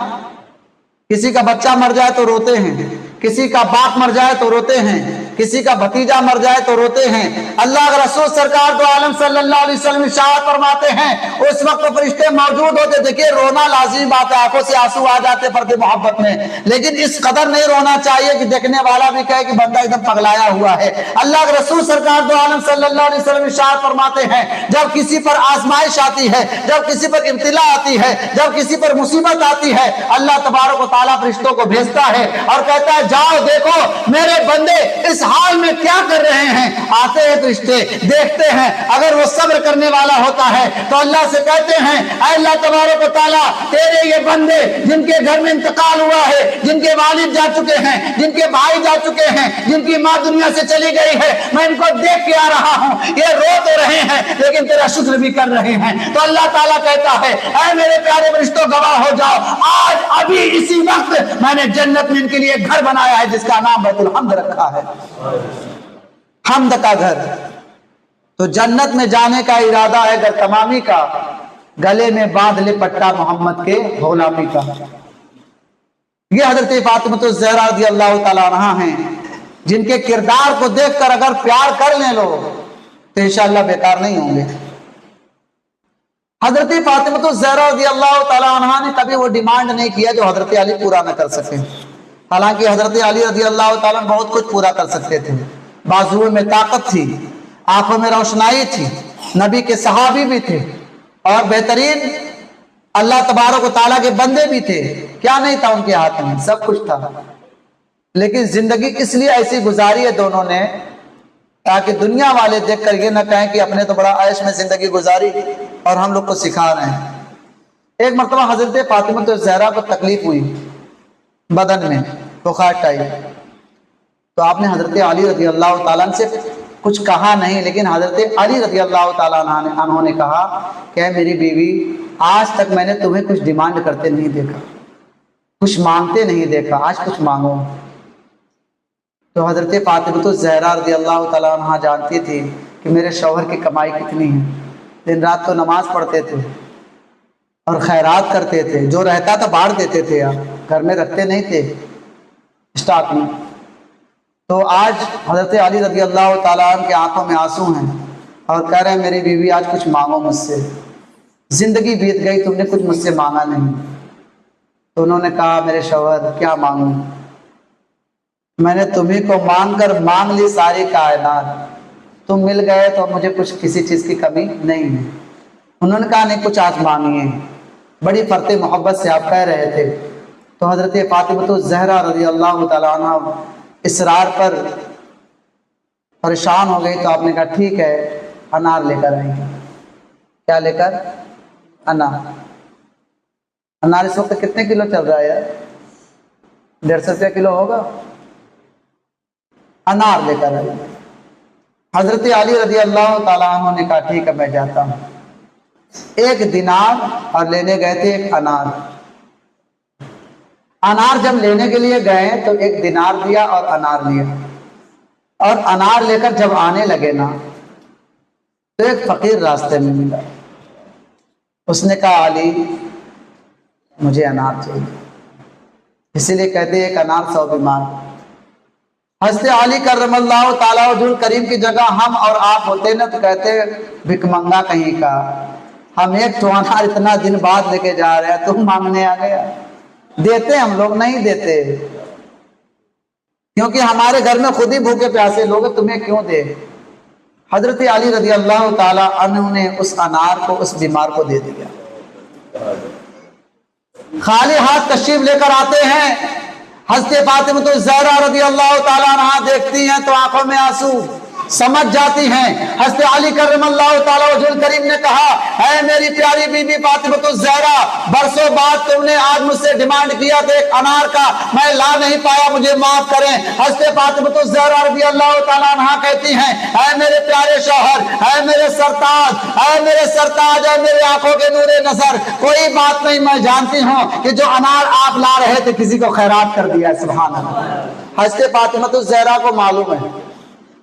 کسی کا بچہ مر جائے تو روتے ہیں، کسی کا باپ مر جائے تو روتے ہیں، کسی کا بھتیجا مر جائے تو روتے ہیں۔ اللہ کے رسول سرکار دو عالم صلی اللہ علیہ وسلم ارشاد فرماتے ہیں اس وقت فرشتے موجود ہوتے۔ دیکھیے رونا لازمی بات ہے، آنکھوں سے آنسو آ جاتے پردے محبت میں، لیکن اس قدر نہیں رونا چاہیے کہ دیکھنے والا بھی کہے کہ بندہ ایک دم پگلایا ہوا ہے۔ اللہ کے رسول سرکار دو عالم صلی اللہ علیہ وسلم ارشاد فرماتے ہیں جب کسی پر آزمائش آتی ہے، جب کسی پر ابتلا آتی ہے، جب کسی پر مصیبت آتی ہے، اللہ تبارک و تعالیٰ فرشتوں کو بھیجتا ہے اور کہتا ہے جاؤ دیکھو میرے بندے اس حال میں کیا کر رہے ہیں۔ آتے ہیں فرشتے دیکھتے ہیں، اگر وہ صبر کرنے والا ہوتا ہے تو اللہ سے کہتے ہیں اے اللہ تبارک و تعالیٰ تیرے یہ بندے جن کے گھر میں انتقال ہوا ہے، جن کے والد جا چکے ہیں، جن کے بھائی جا چکے ہیں، جن کی ماں دنیا سے چلی گئی ہے، میں ان کو دیکھ کے آ رہا ہوں، یہ رو تو رہے ہیں لیکن تیرا شکر بھی کر رہے ہیں۔ تو اللہ تعالیٰ کہتا ہے اے میرے پیارے فرشتوں گواہ ہو جاؤ، آج ابھی اسی وقت میں نے جنت میں ان کے لیے گھر بنایا ہے جس کا نام بیت الحمد رکھا ہے، حمد کا گھر۔ تو جنت میں جانے کا ارادہ ہے اگر تمامی کا، گلے میں باندھ لے پٹا محمد کے غلامی کا۔ یہ حضرت فاطمہ الزہرا رضی اللہ تعالیٰ عنہا ہیں جن کے کردار کو دیکھ کر اگر پیار کر لیں لوگ تو انشاءاللہ بیکار نہیں ہوں گے۔ حضرت فاطمہ الزہرا رضی اللہ تعالیٰ عنہا نے کبھی وہ ڈیمانڈ نہیں کیا جو حضرت علی پورا نہ کر سکے، حالانکہ حضرت علی رضی اللہ تعالیٰ بہت کچھ پورا کر سکتے تھے، بازوؤں میں طاقت تھی، آنکھوں میں روشنائی تھی، نبی کے صحابی بھی تھے اور بہترین اللہ تبارک و تعالیٰ کے بندے بھی تھے، کیا نہیں تھا ان کے ہاتھ میں، سب کچھ تھا۔ لیکن زندگی اس لیے ایسی گزاری ہے دونوں نے تاکہ دنیا والے دیکھ کر یہ نہ کہیں کہ اپنے تو بڑا عیش میں زندگی گزاری اور ہم لوگ کو سکھا رہے ہیں۔ ایک مرتبہ حضرت فاطمہ الزہرا کو تکلیف ہوئی بدن میں، بخار ٹائپ، تو آپ نے حضرت علی رضی اللہ تعالیٰ عنہ سے کچھ کہا نہیں، لیکن حضرت علی رضی اللہ تعالیٰ عنہ نے کہا کہ میری بیوی آج تک میں نے تمہیں کچھ ڈیمانڈ کرتے نہیں دیکھا، کچھ مانگتے نہیں دیکھا، آج کچھ مانگو۔ تو حضرت فاطمہ الزہرا رضی اللہ تعالیٰ عنہ جانتی تھی کہ میرے شوہر کی کمائی کتنی ہے، دن رات تو نماز پڑھتے تھے اور خیرات کرتے تھے، جو رہتا تھا بانٹ دیتے تھے، گھر میں رکھتے نہیں تھے اسٹاک میں۔ تو آج حضرت علی رضی اللہ تعالیٰ عنہ کے آنکھوں میں آنسو ہیں اور کہہ رہے ہیں میری بیوی آج کچھ مانگو مجھ سے، زندگی بیت گئی تم نے کچھ مجھ سے مانگا نہیں۔ تو انہوں نے کہا میرے شوہر کیا مانگوں، میں نے تمہیں کو مانگ کر مانگ لی ساری کائنات، تم مل گئے تو مجھے کچھ کسی چیز کی کمی نہیں ہے۔ انہوں نے کہا نہیں کچھ آج مانگیے، بڑی فرط محبت سے آپ کہہ رہے تھے۔ تو حضرت فاطمہ الزہرا رضی اللہ تعالیٰ عنہ اصرار پر پریشان ہو گئی، تو آپ نے کہا ٹھیک ہے انار لے کر آئیں گے۔ کیا لے کر؟ انار۔ انار اس وقت کتنے کلو چل رہا ہے یار؟ 150 روپیہ کلو ہوگا۔ انار لے کر آئیں گے۔ حضرت علی رضی اللہ تعالیٰ عنہ نے کہا ٹھیک ہے میں جاتا ہوں۔ 1 دینار اور لینے گئے تھے 1 انار۔ انار جب لینے کے لیے گئے تو 1 دینار دیا اور انار لیا، اور انار لے کر جب آنے لگے نا تو ایک فقیر راستے میں ملا، اس نے کہا علی مجھے انار چاہیے، اسی لیے کہتے ہیں 1 انار 100 بیمار۔ حضرت علی کرم اللہ تعالیٰ وجہ الکریم کی جگہ ہم اور آپ ہوتے نا تو کہتے بھک منگا کہیں کا، ہم 1 انار اتنا دن بعد لے کے جا رہے ہیں، تم مانگنے آ گیا۔ دیتے ہم لوگ نہیں دیتے، کیونکہ ہمارے گھر میں خود ہی بھوکے پیاسے لوگ ہیں، تمہیں کیوں دے۔ حضرت علی رضی اللہ تعالی عنہ نے اس انار کو اس بیمار کو دے دیا۔ خالی ہاتھ تشریف لے کر آتے ہیں، حضرت فاطمہ الزہرا رضی اللہ تعالی عنہا دیکھتی ہیں تو آنکھوں میں آنسو، سمجھ جاتی ہیں۔ حضرت علی کرم اللہ تعالی وجہ الکریم نے کہا اے میری پیاری بی بی فاطمہ الزہرا، برسوں بعد تم نے آج مجھ سے ڈیمانڈ کیا تھا 1 انار کا، میں لا نہیں پایا، مجھے معاف کریں۔ حضرت فاطمہ الزہرا رضی اللہ تعالی عنہا کہتی ہیں اے میرے پیارے شوہر، اے میرے سرتاج، اے میرے سرتاج، اے میرے آنکھوں کے نور نظر، کوئی بات نہیں، میں جانتی ہوں کہ جو انار آپ لا رہے تھے کسی کو خیرات کر دیا۔ سبحان اللہ۔ حضرت فاطمہ الزہرا کو معلوم ہے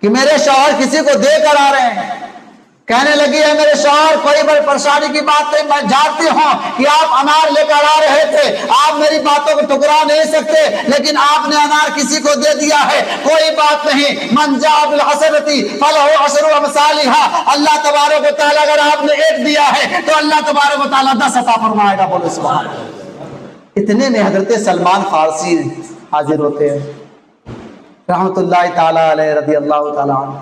کہ میرے شوہر کسی کو دے کر آ رہے ہیں، کہنے لگی ہے میرے شوہر کوئی بڑی پریشانی کی بات نہیں، میں جانتی ہوں کہ آپ انار لے کر آ رہے تھے، آپ میری باتوں کو ٹکرا نہیں سکتے، لیکن آپ نے انار کسی کو دے دیا ہے، کوئی بات نہیں، من جاء بالحسنۃ فلہ عشر امثالها، اللہ تبارک و تعالیٰ اگر آپ نے 1 دیا ہے تو اللہ تبارک و تعالیٰ 10 عطا فرمائے گا۔ بولو سبحان اللہ۔ اتنے میں حضرت سلمان فارسی حاضر ہوتے ہیں رحمت اللہ تعالی علیہ رضی اللہ تعالی عنہ۔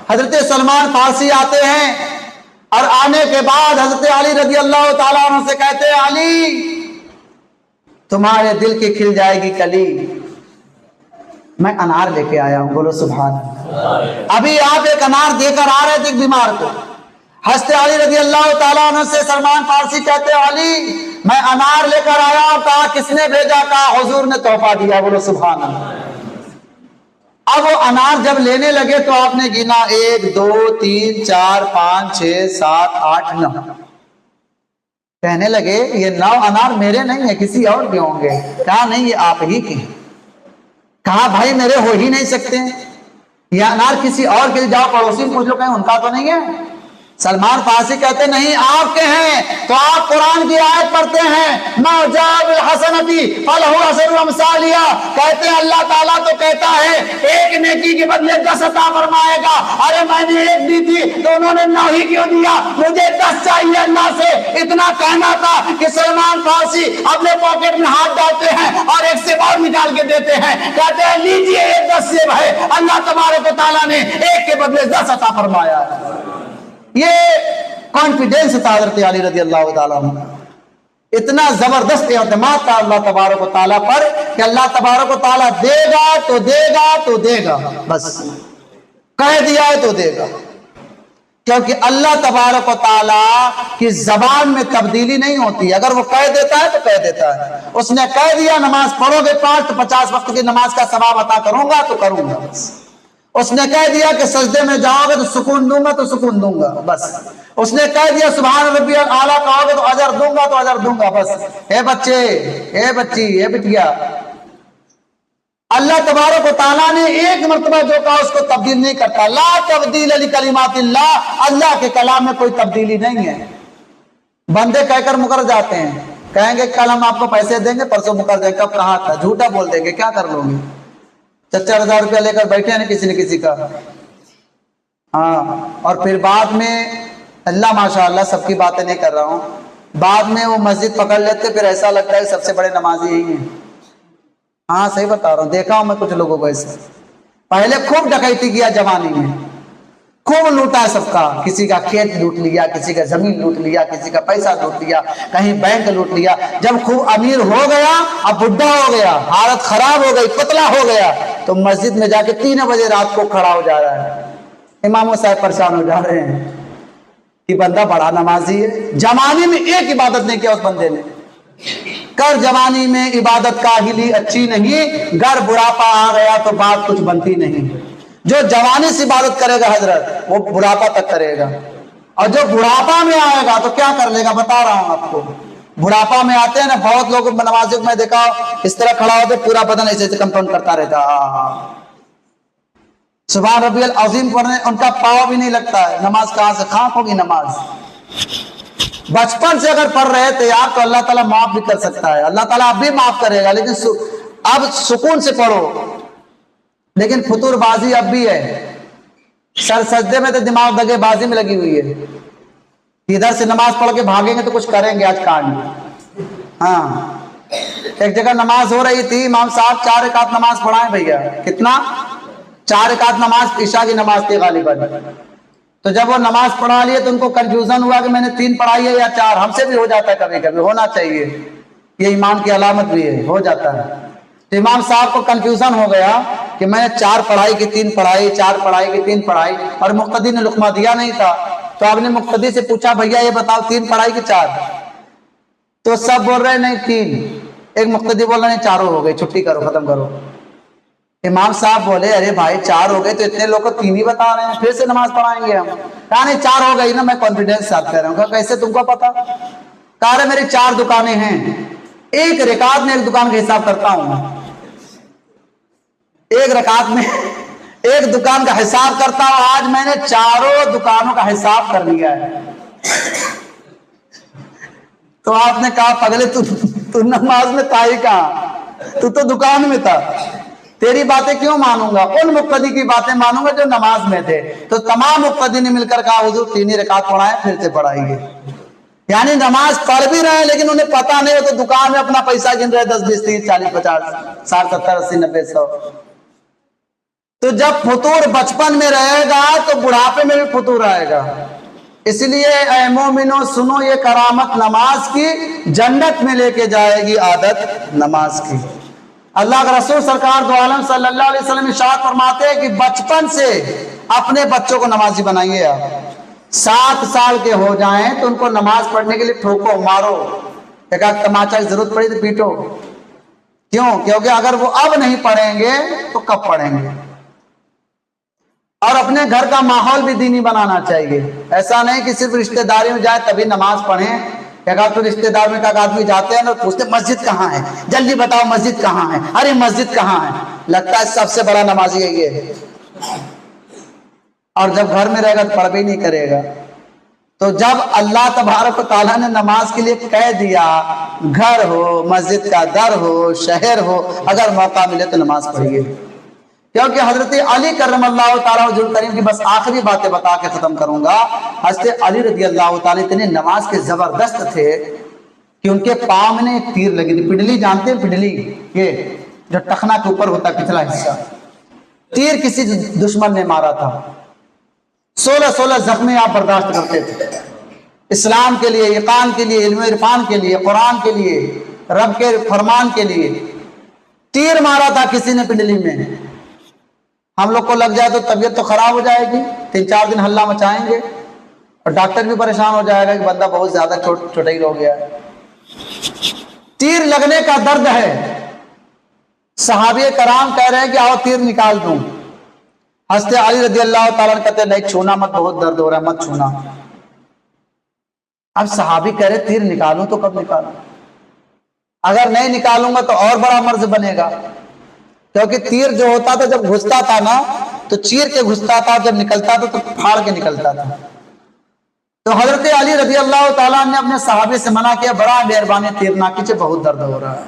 حضرت سلمان فارسی آتے ہیں اور آنے کے بعد حضرت علی رضی اللہ تعالی عنہ سے کہتے ہیں علی تمہارے دل کی کھل جائے گی کلی، میں انار لے کے آیا ہوں۔ بولو سبحان اللہ۔ ابھی آپ ایک انار دے کر آ رہے تھے ایک بیمار کو، حضرت علی رضی اللہ تعالیٰ عنہ سے سلمان فارسی کہتے ہیں علی میں انار لے کر آیا، کہا کس نے بھیجا؟ کہا حضور نے تحفہ دیا۔ بولو سبحان اللہ۔ اب وہ انار جب لینے لگے تو آپ نے گنا 1 2 3 4 5 6 7 8 9، کہنے لگے یہ 9 انار میرے نہیں ہیں، کسی اور کے ہوں گے۔ کہا نہیں یہ آپ ہی کے۔ کہا بھائی میرے ہو ہی نہیں سکتے، یہ انار کسی اور کے، جاؤ پڑوسی پوچھ لو کہیں ان کا تو نہیں ہے۔ سلمان فارسی کہتے نہیں آپ کے ہیں، تو آپ قرآن کی آیت پڑھتے ہیں ما جاء بالحسنتی فلہ عشر امثالھا، کہتے ہیں اللہ تعالیٰ تو کہتا ہے ایک نیکی کے بدلے 10 عطا فرمائے گا۔ ارے میں نے 1 دی تھی تو انہوں نے 9 ہی کیوں دیا؟ مجھے 10 چاہیے اللہ سے۔ اتنا کہنا تھا کہ سلمان فارسی اپنے پاکٹ میں ہاتھ ڈالتے ہیں اور ایک سیب اور نکال کے دیتے ہیں، کہتے ہیں لیجئے یہ 10 سیب ہے، اللہ تبارک و تعالیٰ نے ایک کے بدلے 10 عطا فرمایا۔ یہ کانفیڈنس تھا حضرت علی رضی اللہ تعالیٰ عنہ، اتنا زبردست اعتماد تھا اللہ تبارک و تعالیٰ پر کہ اللہ تبارک و تعالیٰ دے گا تو دے گا تو دے گا، بس کہہ دیا ہے تو دے گا، کیونکہ اللہ تبارک و تعالیٰ کی زبان میں تبدیلی نہیں ہوتی۔ اگر وہ کہہ دیتا ہے تو کہہ دیتا ہے۔ اس نے کہہ دیا نماز پڑھو گے 5 تو 50 وقت کی نماز کا ثواب عطا کروں گا تو کروں گا، بس۔ اس نے کہہ دیا کہ سجدے میں جاؤ گے تو سکون دوں گا تو سکون دوں گا، بس۔ اس نے کہہ دیا سبحان ربی اعلیٰ کہو گے تو اجر دوں گا تو اجر دوں گا، بس۔ اے بچے، اے بچی، اے بٹیا، اللہ تبارک و تعالیٰ نے ایک مرتبہ جو کہا اس کو تبدیل نہیں کرتا۔ لا تبدیل لکلمات اللہ، اللہ کے کلام میں کوئی تبدیلی نہیں ہے۔ بندے کہہ کر مکر جاتے ہیں، کہیں گے کل ہم آپ کو پیسے دیں گے، پرسوں مکر دیں گے، کب کہا تھا، جھوٹا بول دیں گے، کیا کر لو گے؟ 4,000 روپیہ لے کر بیٹھے ہیں کسی نے کسی کا، ہاں، اور پھر بعد میں اللہ ماشاءاللہ سب کی باتیں نہیں کر رہا ہوں، بعد میں وہ مسجد پکڑ لیتے، پھر ایسا لگتا ہے سب سے بڑے نمازی یہی ہیں۔ ہاں صحیح بتا رہا ہوں، دیکھا ہوں میں کچھ لوگوں کو ایسے۔ پہلے خوب ڈکیتی کیا جوانی میں، خوب لوٹا سب کا، کسی کا کھیت لوٹ لیا، کسی کا زمین لوٹ لیا، کسی کا پیسہ لوٹ لیا، کہیں بینک لوٹ لیا۔ جب خوب امیر ہو گیا، اب بڈھا ہو گیا، حالت خراب ہو گئی، پتلا ہو گیا، تو مسجد میں جا کے 3 بجے رات کو کھڑا ہو جا رہا ہے۔ اماموں صاحب پریشان ہو جا رہے ہیں کہ بندہ بڑا نمازی ہے، جوانی میں ایک عبادت نہیں کیا اس بندے نے۔ کر جوانی میں عبادت کاہلی اچھی نہیں، گر بڑھاپا آ گیا تو بات کچھ بنتی نہیں۔ جو جوانی سے عبادت کرے گا حضرت، وہ بڑھاپا تک کرے گا، اور جو بڑھاپا میں آئے گا تو کیا کر لے گا؟ بتا رہا ہوں آپ کو، بڑھاپا میں آتے ہیں نا، بہت لوگ نمازیوں میں دیکھا اس طرح کھڑا ہوتے پورا بدن ایسے کمپن کرتا رہتا، سبحان ربی العظیم پڑھنے ان کا پاؤں بھی نہیں لگتا ہے، نماز کہاں سے خاک ہوگی نماز۔ بچپن سے اگر پڑھ رہے تھے آپ تو اللہ تعالیٰ معاف بھی کر سکتا ہے، اللہ تعالیٰ اب بھی معاف کرے گا، لیکن اب سکون سے پڑھو۔ لیکن فطور بازی اب بھی ہے، سر سجدے میں تو دماغ دگے بازی میں لگی ہوئی ہے، ادھر سے نماز پڑھ کے بھاگیں گے تو کچھ کریں گے آج کانڈ۔ ہاں، ایک جگہ نماز ہو رہی تھی، امام صاحب 4 رکعت نماز پڑھائیں بھیا، کتنا؟ 4 رکعت نماز، عشاء کی نماز تھی غالباً۔ تو جب وہ نماز پڑھا لیے تو ان کو کنفیوژن ہوا کہ میں نے 3 پڑھائی ہے یا 4، ہم سے بھی ہو جاتا ہے کبھی کبھی، ہونا چاہیے، یہ ایمان کی علامت بھی ہے، ہو جاتا ہے۔ تو امام صاحب کو کنفیوژن ہو گیا کہ میں نے 4 پڑھائی کی 3 پڑھائی، 4 پڑھائی کی 3 پڑھائی، اور مقتدی نے لقمہ دیا نہیں تھا۔ تو آپ نے مقتدی سے پوچھا بھیا یہ بتاؤ 3 پڑھائی کی 4؟ تو سب بول رہے نہیں 3، ایک مقتدی بول رہا نہیں 4 ہو گئے، چھٹی کرو، ختم کرو۔ امام صاحب بولے ارے بھائی 4 ہو گئے تو اتنے لوگ کو 3 ہی بتا رہے ہیں، پھر سے نماز پڑھائیں گے ہم؟ کہا نہیں 4 ہو گئی نا، میں کانفیڈنس ساتھ کہہ رہا ہوں۔ کہا کیسے تم کو پتا؟ کہا رہے میری 4 دکانیں ہیں، ایک رکعت میں ایک دکان کا حساب کرتا ہوں میں، ایک رکعت میں ایک دکان کا حساب کرتا ہوں، آج میں نے 4 دکانوں کا حساب کر لیا ہے۔ تو آپ نے کہا پگلے تو نماز میں تھا ہی کہاں، تو دکان میں تھا، تیری باتیں کیوں مانوں گا؟ ان مقتدی کی باتیں مانوں گا جو نماز میں تھے۔ تو تمام مقتدی نے مل کر کہا حضور 3 ہی رکعت پڑھائیں، پھر سے پڑھائیے۔ یعنی نماز پڑھ بھی رہے ہیں لیکن انہیں پتا نہیں ہو تو دکان میں اپنا پیسہ گن رہے 10 20 30 40 50 60 70 80 90 100۔ تو جب فطور بچپن میں رہے گا تو بڑھاپے میں بھی فطور آئے گا۔ اس لیے اے مومنو سنو یہ کرامت نماز کی، جنت میں لے کے جائے گی عادت نماز کی۔ اللہ کے رسول سرکار دو عالم صلی اللہ علیہ وسلم ارشاد فرماتے ہیں کہ بچپن سے اپنے بچوں کو نمازی بنائیے آپ 7 سال کے ہو جائیں تو ان کو نماز پڑھنے کے لیے ٹھوکو مارو، ایک تماچا کی ضرورت پڑی تو پیٹو، کیوں؟ کیونکہ اگر وہ اب نہیں پڑھیں گے تو کب پڑھیں گے؟ اور اپنے گھر کا ماحول بھی دینی بنانا چاہیے، ایسا نہیں کہ صرف رشتہ داری میں جائے تبھی نماز پڑھیں۔ اگر تو رشتہ دار میں کا آدمی جاتے ہیں نا پوچھتے مسجد کہاں ہے، جلدی بتاؤ مسجد کہاں ہے، ارے مسجد کہاں ہے، لگتا ہے سب سے بڑا نمازی ہے یہ، اور جب گھر میں رہے گا تو پڑھ بھی نہیں کرے گا۔ تو جب اللہ تبارک و تعالیٰ نے نماز کے لیے کہہ دیا، گھر ہو، مسجد کا در ہو، شہر ہو، اگر موقع ملے تو نماز پڑھیے، کیونکہ حضرت علی کرم اللہ تعالیٰ وجہ کریم کی بس آخری باتیں بتا کے ختم کروں گا۔ حضرت علی رضی اللہ تعالیٰ اتنے نماز کے زبردست تھے کہ ان کے پاؤں میں ایک تیر لگی تھی، پڈلی جانتے ہیں پڈلی، یہ جو ٹخنا کے اوپر ہوتا ہے پچھلا حصہ، تیر کسی دشمن نے مارا تھا، 16 زخمیں آپ برداشت کرتے تھے، اسلام کے لیے، یقین کے لیے، علم عرفان کے لیے، قرآن کے لیے، رب کے فرمان کے لیے تیر مارا تھا کسی نے پنڈلی میں۔ ہم لوگ کو لگ جائے تو طبیعت تو خراب ہو جائے گی، 3-4 دن ہلہ مچائیں گے، اور ڈاکٹر بھی پریشان ہو جائے گا کہ بندہ بہت زیادہ چوٹئی ہو گیا ہے۔ تیر لگنے کا درد ہے، صحابی کرام کہہ رہے ہیں کہ آؤ تیر نکال دوں، حضرت علی رضی اللہ تعالیٰ نے کہتے ہیں نہیں چھونا مت، بہت درد ہو رہا ہے مت چھونا۔ اب صحابی کہہ رہے تیر نکالوں تو کب نکالوں، اگر نہیں نکالوں گا تو اور بڑا مرض بنے گا، کیونکہ تیر جو ہوتا تھا جب گھستا تھا نا تو چیر کے گھستا تھا، جب نکلتا تھا تو پھاڑ کے نکلتا تھا۔ تو حضرت علی رضی اللہ تعالیٰ نے اپنے صحابی سے منع کیا، بڑا مہربانی تیر نہ کیجیے، بہت درد ہو رہا ہے۔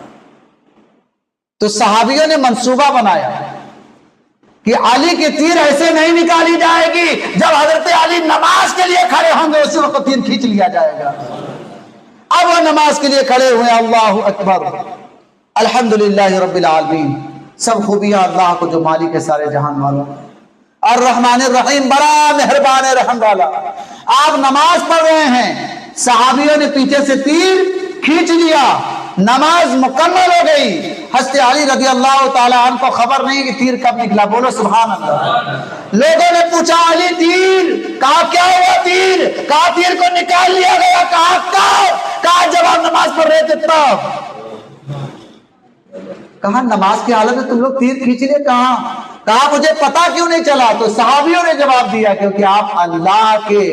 تو صحابیوں نے منصوبہ بنایا کہ علی کی تیر ایسے نہیں نکالی جائے گی، جب حضرت علی نماز کے لیے کھڑے ہوں گے اسی وقت تیر کھینچ لیا جائے گا۔ اب وہ نماز کے لیے کھڑے ہوئے، اللہ اکبر، الحمدللہ رب العالمین، سب خوبیاں اللہ کو جو مالک ہے سارے جہان والا، الرحمن الرحیم، بڑا مہربان رحم والا۔ آپ نماز پڑھ رہے ہیں، صحابیوں نے پیچھے سے تیر کھینچ لیا، نماز مکمل ہو گئی۔ حضرت علی رضی اللہ تعالیٰ عنہ کو خبر نہیں کہ تیر کب نکلا، بولو سبحان اللہ۔ لوگوں نے پوچھا علی تیر کہا، کیا ہوا تیر؟ کہا تیر کو نکال لیا گیا۔ کہا کب؟ کہا جب آپ نماز پڑھ رہے تھے تب۔ کہا نماز کی حالت میں تم لوگ تیر کھینچ لیے؟ کہا مجھے پتا کیوں نہیں چلا؟ تو صحابیوں نے جواب دیا کیونکہ آپ اللہ کے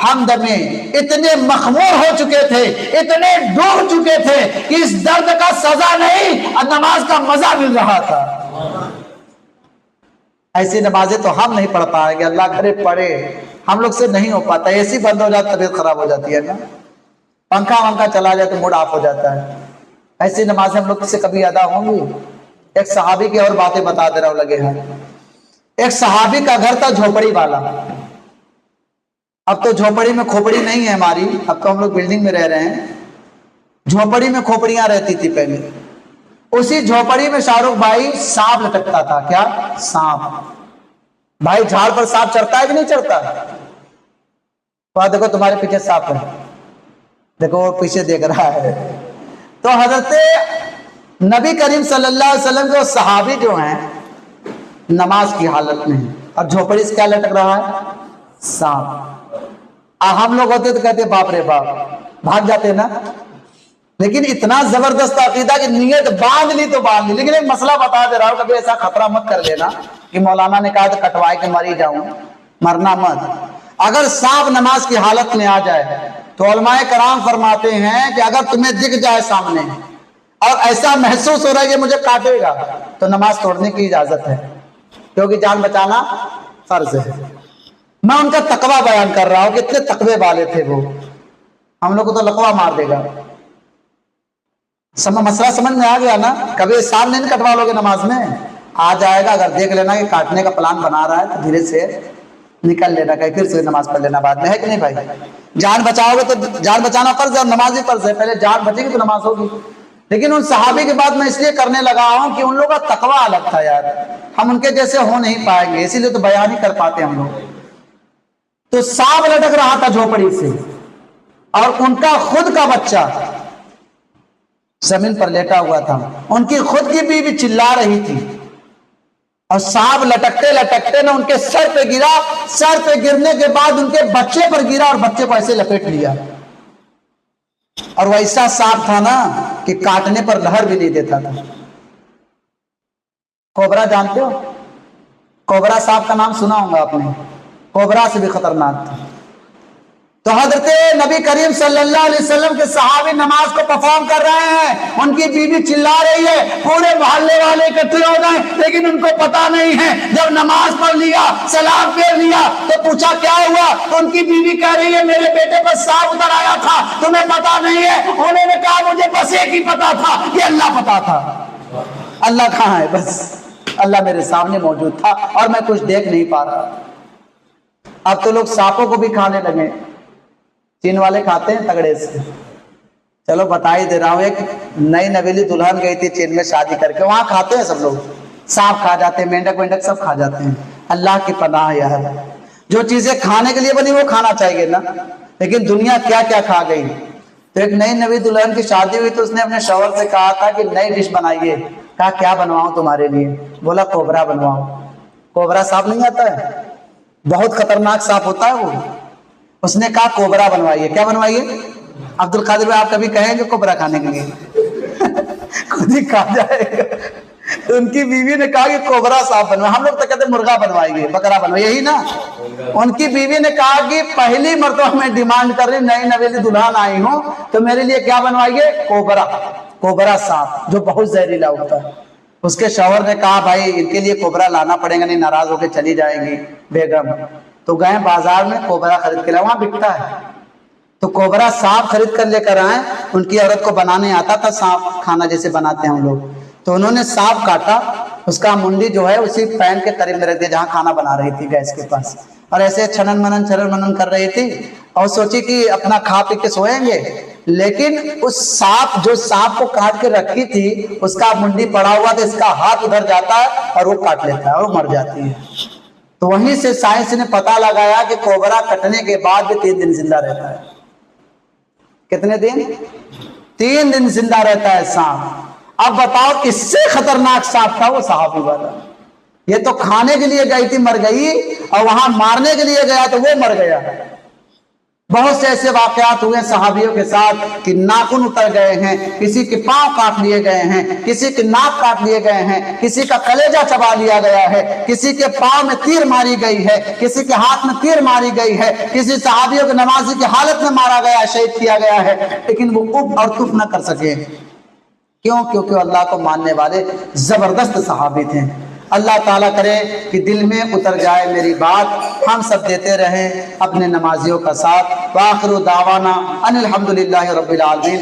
حمد میں اتنے مخمور ہو چکے تھے، اتنے ڈوب چکے تھے کہ اس درد کا سزا نہیں، نماز کا مزہ مل رہا تھا۔ ایسی نمازیں تو ہم نہیں پڑھ پائیں گے، اللہ کرے پڑھے، ہم لوگ سے نہیں ہو پاتا، ایسی بند ہو جاتا طبیعت خراب ہو جاتی ہے نا، پنکھا ونکھا چلا جائے تو موڈ آف ہو جاتا ہے۔ ایسی نمازیں ہم لوگ سے کبھی ادا ہوں گی؟ ایک صحابی کی اور باتیں بتا دے رہا ہوں لگے ہیں۔ ایک صحابی کا گھر تھا جھوپڑی والا، اب تو جھوپڑی میں کھوپڑی نہیں ہے ہماری، اب تو ہم لوگ بلڈنگ میں رہ رہے ہیں، جھوپڑی میں کھوپڑیاں رہتی تھی پہلے۔ اسی جھوپڑی میں شاہ رخ بھائی سانپ لٹکتا تھا۔ کیا؟ سانپ۔ بھائی جھاڑ پر سانپ چڑھتا ہے کہ نہیں چڑھتا؟ تو دیکھو تمہارے پیچھے سانپ ہے، دیکھو وہ پیچھے دیکھ رہا ہے۔ تو حضرت نبی کریم صلی اللہ علیہ وسلم کے صحابی جو ہیں نماز کی حالت میں اور جھوپڑی سے کیا لٹک رہا ہے؟ سانپ۔ ہم لوگ ہوتے تو کہتے باپ رے باپ، بھاگ جاتے نا، لیکن اتنا زبردست عقیدہ کہ نیت باندھ لی تو باندھ لی۔ لیکن ایک مسئلہ بتا دے رہا ہوں، کبھی ایسا خطرہ مت کر لینا کہ مولانا نے کہا تو کٹوائے کے مری جاؤں، مرنا مت۔ اگر سانپ نماز کی حالت میں آ جائے تو علماء کرام فرماتے ہیں کہ اگر تمہیں دکھ جائے سامنے اور ایسا محسوس ہو رہا ہے کہ مجھے کاٹے گا تو نماز توڑنے کی اجازت ہے، کیونکہ جان بچانا فرض ہے۔ میں ان کا تقوی بیان کر رہا ہوں کہ اتنے تقوی والے تھے وہ، ہم لوگ کو تو لقوہ مار دے گا۔ مسئلہ سمجھ میں آ گیا نا؟ کبھی سامنے نہیں کٹوا لو گے نماز میں، آ جائے گا، اگر دیکھ لینا کہ کاٹنے کا پلان بنا رہا ہے تو دھیرے سے نکل لینا، کہ پھر سے نماز پڑھ لینا بعد میں، ہے کہ نہیں بھائی؟ جان بچاؤ گے تو جان بچانا فرض ہے اور نماز بھی فرض ہے، پہلے جان بچے گی تو نماز ہوگی۔ لیکن ان صحابی کی بات میں اس لیے کرنے لگا ہوں کہ ان لوگوں کا تقوی الگ تھا یار، ہم ان کے جیسے ہو نہیں پائیں گے، اسی لیے تو بیان ہی کر پاتے ہم لوگ۔ تو سانپ لٹک رہا تھا جھوپڑی سے اور ان کا خود کا بچہ زمین پر لیٹا ہوا تھا، ان کی خود کی بیوی چلا رہی تھی اور سانپ لٹکتے لٹکتے نہ ان کے سر پہ گرا، سر پہ گرنے کے بعد ان کے بچے پر گرا اور بچے کو ایسے لپیٹ لیا، اور وہ ایسا سانپ تھا نا کہ کاٹنے پر لہر بھی نہیں دیتا تھا۔ کوبرا جانتے ہو؟ کوبرا سانپ کا نام سنا ہوگا آپ نے، کوبرا سے بھی خطرناک تھا۔ تو حضرت نبی کریم صلی اللہ علیہ وسلم کے صحابی نماز کو پرفارم کر رہے ہیں، ان کی بیوی چلا رہی ہے، پورے محلے والے اکٹھے ہو گئے، لیکن ان کو پتا نہیں ہے۔ جب نماز پڑھ لیا، سلام پھیر لیا تو پوچھا کیا ہوا، تو ان کی بیوی کہہ رہی ہے میرے بیٹے پر سانپ اتر آیا تھا، تمہیں پتا نہیں ہے؟ انہوں نے کہا مجھے بس ایک ہی پتا تھا، یہ اللہ پتا تھا۔ اللہ کہاں ہے؟ بس اللہ میرے سامنے موجود تھا اور میں کچھ دیکھ نہیں پا رہا۔ اب تو لوگ سانپوں کو بھی کھانے لگے، چین والے کھاتے ہیں تگڑے سے۔ چلو بتا ہی دے رہا ہوں، ایک نئی نویلی دلہن گئی تھی چین میں شادی کر کے، وہاں کھاتے ہیں سب لوگ، سانپ کھا جاتے ہیں، مینڈک وینڈک سب کھا جاتے ہیں۔ اللہ کی پناہ یار، جو چیزیں کھانے کے لیے بنی وہ کھانا چاہیے نا، لیکن دنیا کیا کیا کھا گئی۔ تو ایک نئی نوی دلہن کی شادی ہوئی تو اس نے اپنے شوہر سے کہا تھا کہ نئی ڈش بنائیے۔ کہا کیا بنواؤں تمہارے لیے؟ بولا کوبرا بنواؤں۔ کوبرا سانپ نہیں آتا ہے، بہت خطرناک سانپ ہوتا ہے وہ۔ اس نے کہا کوبرا بنوائیے۔ کیا بنوائیے؟ عبد القادر بھائی آپ کبھی کہیں گے کوبرا کھانے کے لیے؟ خود ہی کھا جائے گا۔ تو ان کی بیوی نے کہا کہ کوبرا سانپ بنوائے، ہم لوگ تو کہتے ہیں مرغا بنوائیے، بکرا بنوائیے، یہی نا۔ ان کی بیوی نے کہا کہ پہلی مرتبہ میں ڈیمانڈ کر رہی، نئی نویلی دلہن آئی ہوں تو میرے لیے کیا بنوائیے؟ کوبرا، کوبرا سانپ جو بہت زہریلا ہوتا ہے۔ اس کے شوہر نے کہا بھائی ان کے لیے کوبرا لانا پڑے گا، نہیں ناراض ہو کے چلی جائیں گی بیگم۔ تو گئے بازار میں کوبرا خرید کے لائے، وہاں بکتا ہے۔ تو کوبرا سانپ خرید کر لے کر آئے، ان کی عورت کو بنانے آتا تھا سانپ کھانا جیسے بناتے ہیں ہم لوگ۔ تو انہوں نے سانپ کاٹا، اس کا منڈی جو ہے اسی پین کے قریب میں رکھ دیا جہاں کھانا بنا رہی تھی گیس کے پاس، اور ایسے چھنن منن کر رہی تھی اور سوچی کہ اپنا کھا پی کے سوئیں گے، لیکن اس سانپ جو سانپ کو کاٹ کے رکھی تھی اس کا منڈی پڑا ہوا تھا، اس کا ہاتھ ادھر جاتا ہے اور وہ کاٹ لیتا ہے اور وہ مر جاتی ہے۔ تو وہیں سے سائنس نے پتا لگایا کہ کوبرا کٹنے کے بعد بھی 3 دن زندہ رہتا ہے۔ کتنے دن؟ 3 دن زندہ رہتا ہے سانپ۔ اب بتاؤ کس سے خطرناک سانپ تھا وہ صحابی والا؟ یہ تو کھانے کے لیے گئی تھی مر گئی، اور وہاں مارنے کے لیے گیا تو وہ مر گیا۔ بہت سے ایسے واقعات ہوئے صحابیوں کے ساتھ کہ ناخن اتر گئے ہیں، کسی کے پاؤں کاٹ لیے گئے ہیں، کسی کے ناک کاٹ لیے گئے ہیں، کسی کا کلیجہ چبا لیا گیا ہے، کسی کے پاؤں میں تیر ماری گئی ہے، کسی کے ہاتھ میں تیر ماری گئی ہے، کسی صحابیوں کو نمازی کی حالت میں مارا گیا، شہید کیا گیا ہے، لیکن وہ اف اور تف نہ کر سکے۔ کیوں؟ کیونکہ اللہ کو ماننے والے زبردست صحابی تھے۔ اللہ تعالیٰ کرے کہ دل میں اتر جائے میری بات، ہم سب دیتے رہیں اپنے نمازیوں کا ساتھ۔ وآخر دعوانا ان الحمدللہ رب العالمین۔